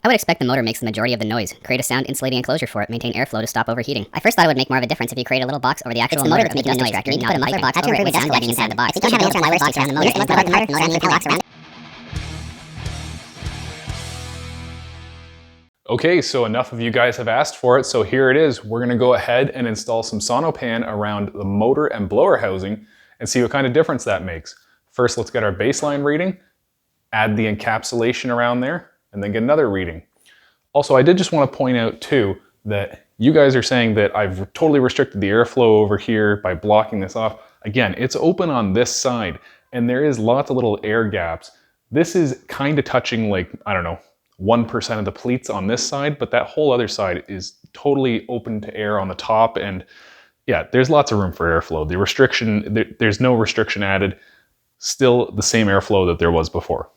I would expect the motor makes the majority of the noise. Create a sound insulating enclosure for it, maintain airflow to stop overheating. I first thought it would make more of a difference if you create a little box over the actual motor that's making the noise. You need to put a muffler box over it with sound collection inside the box. I don't have an answer on why we're supposed to around the motor. It's about the motor and the box around it. Okay, so enough of you guys have asked for it, so here it is. We're gonna go ahead and install some sonopan around the motor and blower housing and see what kind of difference that makes. First, let's get our baseline reading, add the encapsulation around there, and then get another reading. Also, I did just want to point out too that you guys are saying that I've totally restricted the airflow over here by blocking this off. Again, it's open on this side and there is lots of little air gaps. This is kind of touching like, I don't know, 1% of the pleats on this side, but that whole other side is totally open to air on the top, and yeah, there's lots of room for airflow. The restriction, there's no restriction added, still the same airflow that there was before.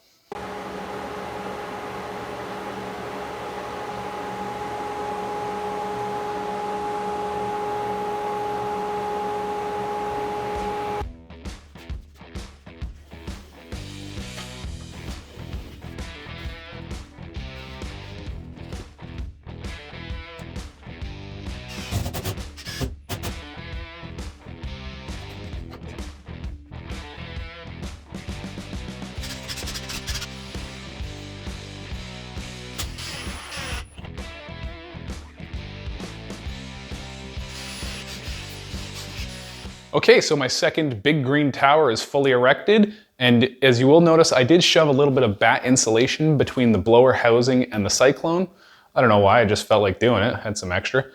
Okay, so my second big green tower is fully erected, and as you will notice, I did shove a little bit of batt insulation between the blower housing and the cyclone. I don't know why, I just felt like doing it, had some extra.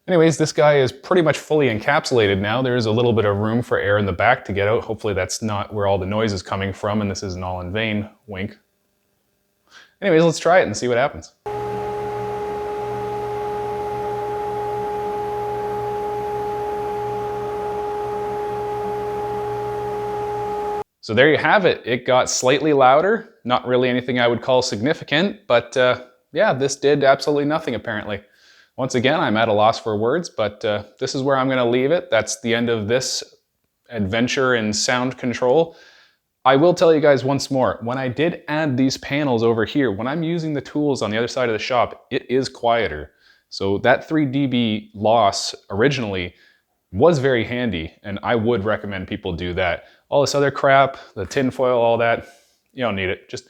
Anyways, this guy is pretty much fully encapsulated now. There's a little bit of room for air in the back to get out. Hopefully that's not where all the noise is coming from, and this isn't all in vain, wink. Anyways, let's try it and see what happens. So there you have it. It got slightly louder. Not really anything I would call significant, but yeah, this did absolutely nothing apparently. Once again, I'm at a loss for words, but this is where I'm gonna leave it. That's the end of this adventure in sound control. I will tell you guys once more, when I did add these panels over here, when I'm using the tools on the other side of the shop, it is quieter. So that 3 dB loss originally was very handy, and I would recommend people do that. All this other crap, the tin foil, all that, you don't need it. Just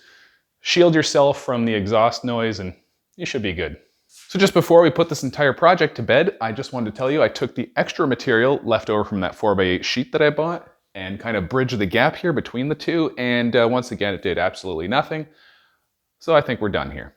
shield yourself from the exhaust noise and you should be good. So just before we put this entire project to bed, I just wanted to tell you I took the extra material left over from that 4x8 sheet that I bought and kind of bridged the gap here between the two, and once again it did absolutely nothing. So I think we're done here.